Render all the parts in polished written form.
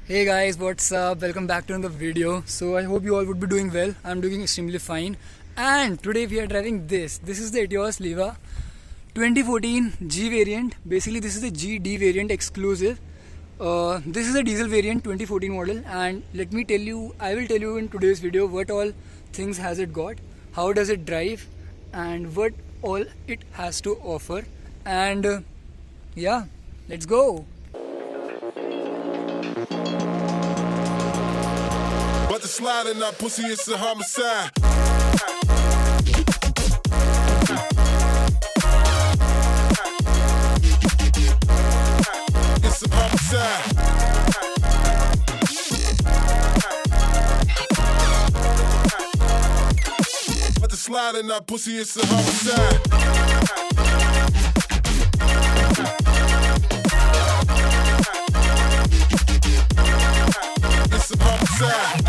Hey guys, what's up? Welcome back to another video. So I hope you all would be doing well. I'm doing extremely fine. And today we are driving this. This is the Etios Leva 2014 G variant. Basically this is the GD variant exclusive. This is a diesel variant 2014 model, and let me tell you, I will tell you in today's video what all things has it got, how does it drive, and what all it has to offer. And yeah, let's go. But the slide in that pussy is a homicide. It's a homicide. But the slide in that pussy is a homicide. It's a homicide.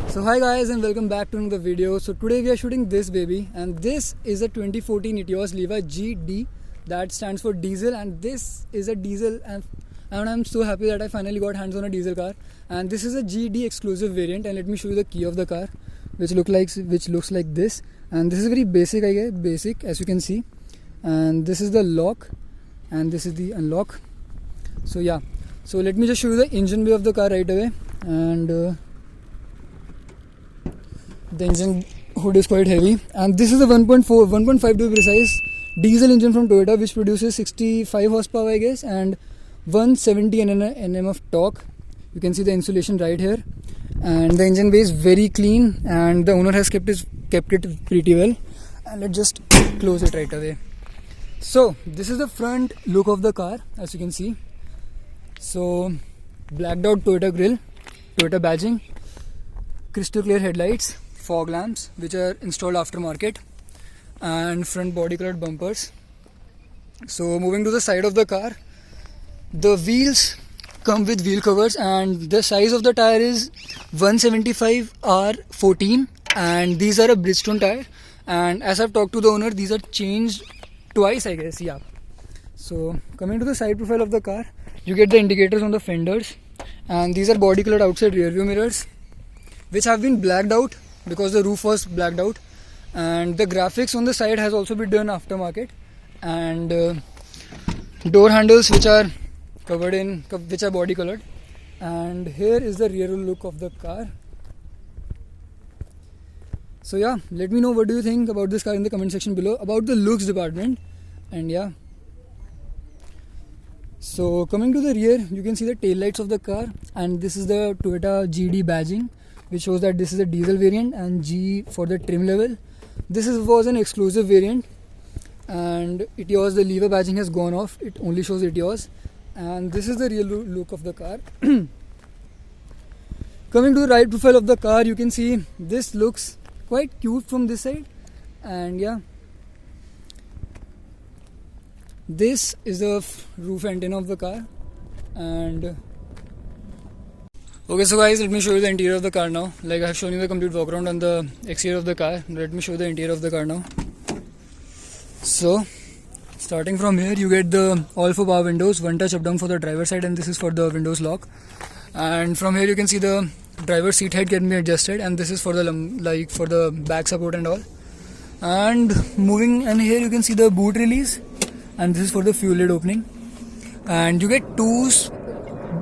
So hi guys, and welcome back to another video. So today we are shooting this baby, and this is a 2014 Etios Leva GD, that stands for diesel, and this is a diesel, and I'm so happy that I finally got hands on a diesel car. And this is a GD exclusive variant, and let me show you the key of the car, which looks like this. And this is very basic, I guess, basic as you can see. And this is the lock, and this is the unlock. So yeah, so let me just show you the engine bay of the car right away. And the engine hood is quite heavy, and this is a 1.5 to be precise, diesel engine from Toyota, which produces 65 horsepower I guess, and 170 Nm of torque. You can see the insulation right here, and the engine bay is very clean, and the owner has kept it pretty well. And let's just close it right away. So this is the front look of the car, as you can see. So blacked out Toyota grille, Toyota badging, crystal clear headlights, fog lamps which are installed aftermarket, and front body colored bumpers. So moving to the side of the car, the wheels come with wheel covers, and the size of the tire is 175 R14, and these are a Bridgestone tire, and as I've talked to the owner, these are changed twice I guess. Yeah. So coming to the side profile of the car, you get the indicators on the fenders, and these are body colored outside rear view mirrors which have been blacked out because the roof was blacked out, and the graphics on the side has also been done aftermarket, and door handles which are body colored. And here is the rear look of the car. So yeah, let me know what do you think about this car in the comment section below about the looks department. And yeah, so coming to the rear, you can see the tail lights of the car, and this is the Toyota GD badging, which shows that this is a diesel variant, and G for the trim level. This was an exclusive variant, and Etios, the Leva badging has gone off, it only shows Etios. And this is the real look of the car. Coming to the right profile of the car, you can see this looks quite cute from this side. And yeah, this is the roof antenna of the car. And okay, so guys, let me show you the interior of the car now. Like I have shown you the complete walk around on the exterior of the car. Let me show you the interior of the car now. So starting from here, you get the all 4 power windows, one touch up down for the driver side, and this is for the windows lock. And from here you can see the driver's seat height can be adjusted, and this is for the for the back support and all. And moving, and here you can see the boot release, and this is for the fuel lid opening. And you get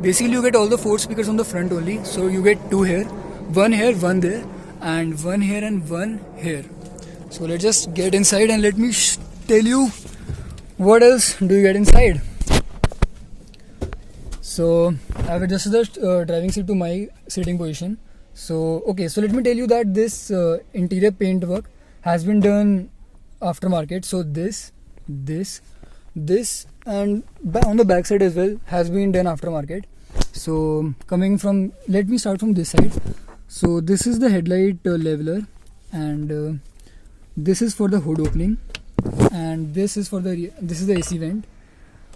basically you get all the 4 speakers on the front only. So you get 2 here, 1 here, 1 there, and 1 here and 1 here. So let's just get inside, and let me tell you what else do you get inside. So I've adjusted the driving seat to my sitting position. So okay, so let me tell you that this interior paint work has been done aftermarket. So this and on the back side as well has been done aftermarket. So coming from, let me start from this side. So this is the headlight leveler, and this is for the hood opening, and this is the AC vent,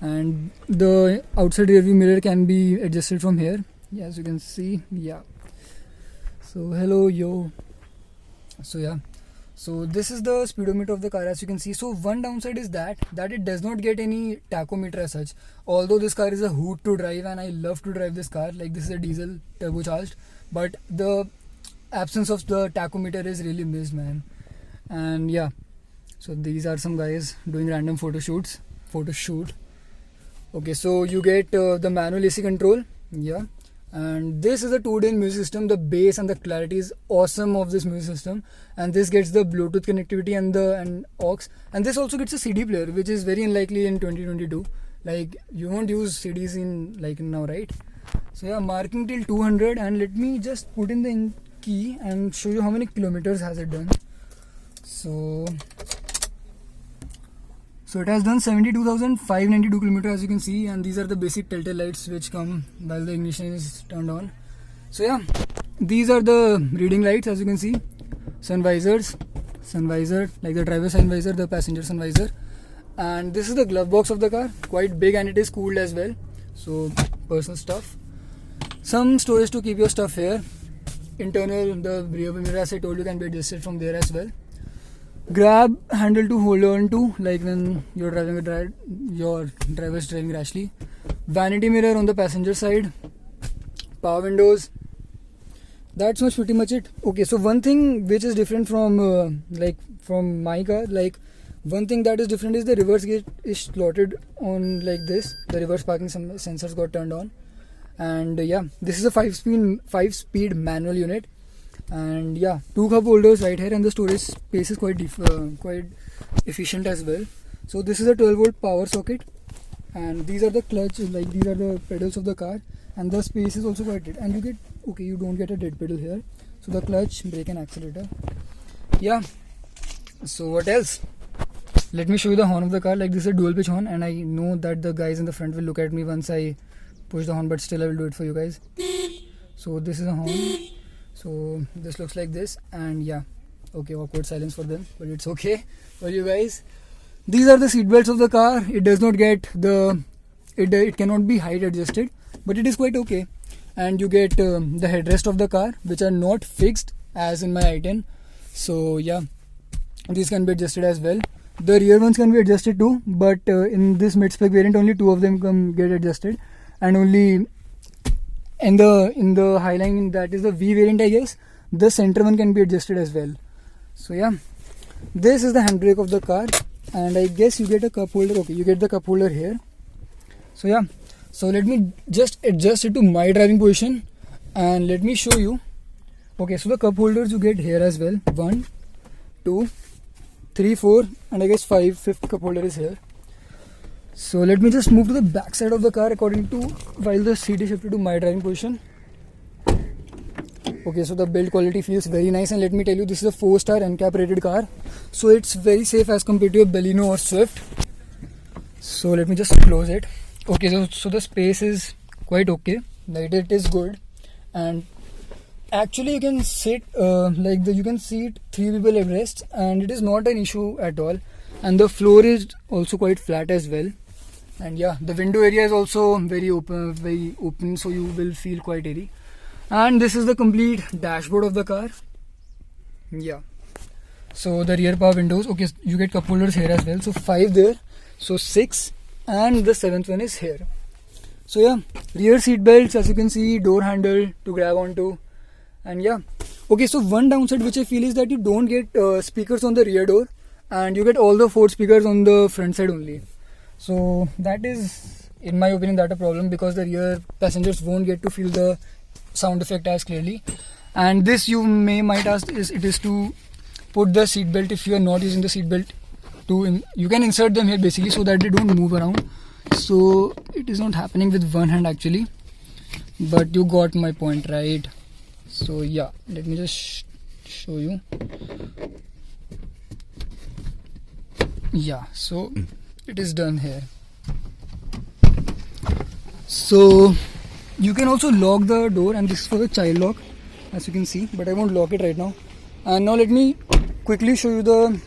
and the outside rear view mirror can be adjusted from here, as you can see. Yeah, So hello yo. So yeah. So this is the speedometer of the car, as you can see. So one downside is that it does not get any tachometer as such. Although this car is a hoot to drive and I love to drive this car, like this is a diesel turbocharged, but the absence of the tachometer is really missed, man. And yeah, so these are some guys doing random photo shoot. Okay, so you get the manual AC control, yeah, and this is a 2D music system. The bass and the clarity is awesome of this music system, and this gets the Bluetooth connectivity and aux, and this also gets a CD player, which is very unlikely in 2022. Like you won't use CDs in like now, right? So yeah, marking till 200, and let me just put in the key and show you how many kilometers has it done. So it has done 72,592 kilometers, as you can see, and these are the basic telltale lights which come while the ignition is turned on. So yeah, these are the reading lights, as you can see. Sun visor, like the driver sun visor, the passenger sun visor, and this is the glove box of the car, quite big, and it is cooled as well. So personal stuff, some storage to keep your stuff here. Internal, the rear mirror, as I told you, can be adjusted from there as well. Grab handle to hold on to, like when you're driving your driver's driving rashly. Vanity mirror on the passenger side. Power windows. That's pretty much it. Okay, so one thing which is different from from my car, like one thing that is different is the reverse gate is slotted on like this. The reverse parking sensors got turned on, and yeah, this is a 5-speed manual unit. And yeah, 2 cup holders right here, and the storage space is quite efficient as well. So this is a 12-volt power socket, and these are the clutch, like these are the pedals of the car, and the space is also quite dead. And you don't get a dead pedal here. So the clutch, brake and accelerator. Yeah, so what else? Let me show you the horn of the car. Like this is a dual pitch horn, and I know that the guys in the front will look at me once I push the horn, but still I will do it for you guys. So this is a horn. So this looks like this, and yeah, okay, awkward silence for them, but it's okay for you guys. These are the seat belts of the car. It does not get it cannot be height adjusted, but it is quite okay. And you get the headrest of the car, which are not fixed as in my i10. So yeah, these can be adjusted as well. The rear ones can be adjusted too, but in this mid-spec variant only 2 of them get adjusted, and only in the Highline, that is the V variant, I guess, the center one can be adjusted as well. So yeah, this is the handbrake of the car, and I guess you get a cup holder. Okay, you get the cup holder here. So yeah, so let me just adjust it to my driving position, and let me show you. Okay, so the cup holders you get here as well. 1, 2, 3, 4, and I guess 5th cup holder is here. So let me just move to the back side of the car while the seat is shifted to my driving position. Okay, so the build quality feels very nice, and let me tell you, this is a 4-star NCAP rated car, so it's very safe as compared to a Baleno or Swift. So let me just close it. Okay, so the space is quite okay, like it is good, and actually you can sit you can seat 3 people abreast, and it is not an issue at all, and the floor is also quite flat as well. And yeah, the window area is also very open, so you will feel quite airy. And this is the complete dashboard of the car. Yeah, so the rear power windows, okay, you get cup holders here as well, so 5 there, so 6, and the 7th one is here. So yeah, rear seat belts, as you can see, door handle to grab onto, and yeah. Okay, so one downside which I feel is that you don't get speakers on the rear door, and you get all the 4 speakers on the front side only. So that is, in my opinion, that a problem, because the rear passengers won't get to feel the sound effect as clearly. And this, you might ask, is to put the seat belt. If you are not using the seat belt, you can insert them here basically, so that they don't move around. So it is not happening with one hand actually, but you got my point, right? So yeah, let me just show you. Yeah, so it is done here. So you can also lock the door, and this is for the child lock, as you can see, but I won't lock it right now. And now let me quickly show you the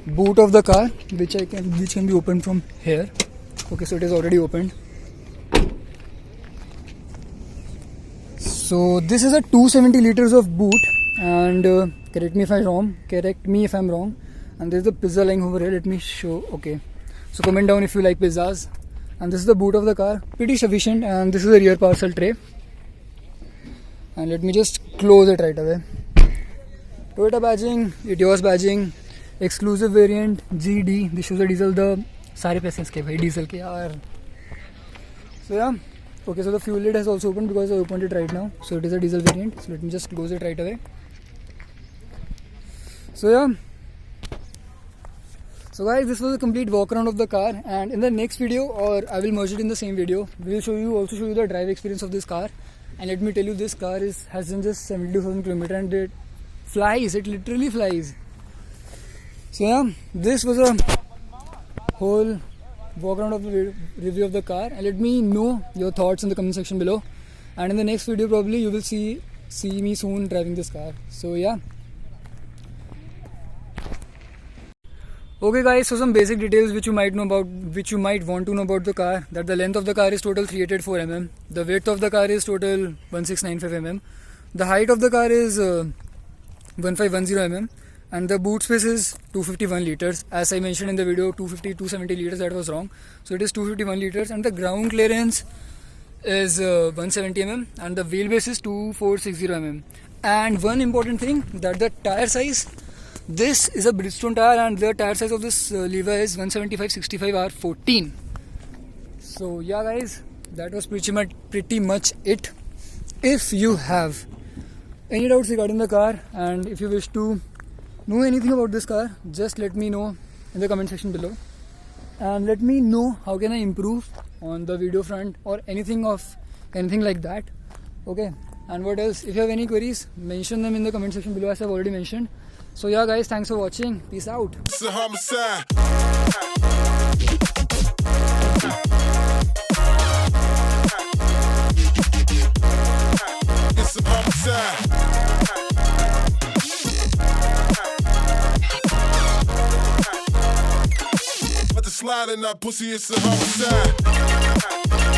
boot of the car, which can be opened from here. Okay, so it is already opened. So this is a 270 liters of boot, and correct me if I'm wrong. And there's the pizza lying over here. Let me show. Okay, so comment down if you like pizzas. And this is the boot of the car, pretty sufficient. And this is the rear parcel tray. And let me just close it right away. Toyota badging, Etios badging, exclusive variant GD. This shows the diesel. The सारे पैसे इसके भाई diesel के यार. So yeah, okay. So the fuel lid has also opened because I opened it right now. So it is a diesel variant. So let me just close it right away. So yeah. So guys, this was a complete walk around of the car, and in the next video, or I will merge it in the same video, we will also show you the drive experience of this car. And let me tell you, this car has done just 72,000 km and it flies. It literally flies. So yeah, this was a whole walk around of the review of the car, and let me know your thoughts in the comment section below. And in the next video, probably you will see me soon driving this car. So yeah. Okay guys, so some basic details which you might want to know about the car. That the length of the car is total 384 mm. The width of the car is total 1695 mm. The height of the car is 1510 mm. And the boot space is 251 liters. As I mentioned in the video, 270 liters, that was wrong. So it is 251 liters, and the ground clearance is 170 mm, and the wheelbase is 2460 mm. And one important thing, that the tire size, this is a Bridgestone tire, and the tire size of this Levi is 175/65 R14. So yeah guys, that was pretty much it. If you have any doubts regarding the car, and if you wish to know anything about this car, just let me know in the comment section below, and let me know how can I improve on the video front or anything like that. Okay, and what else, if you have any queries, mention them in the comment section below, as I've already mentioned. So yeah guys, thanks for watching. Peace out. It's a homicide. It's a homicide. Slide in that pussy, it's a homicide.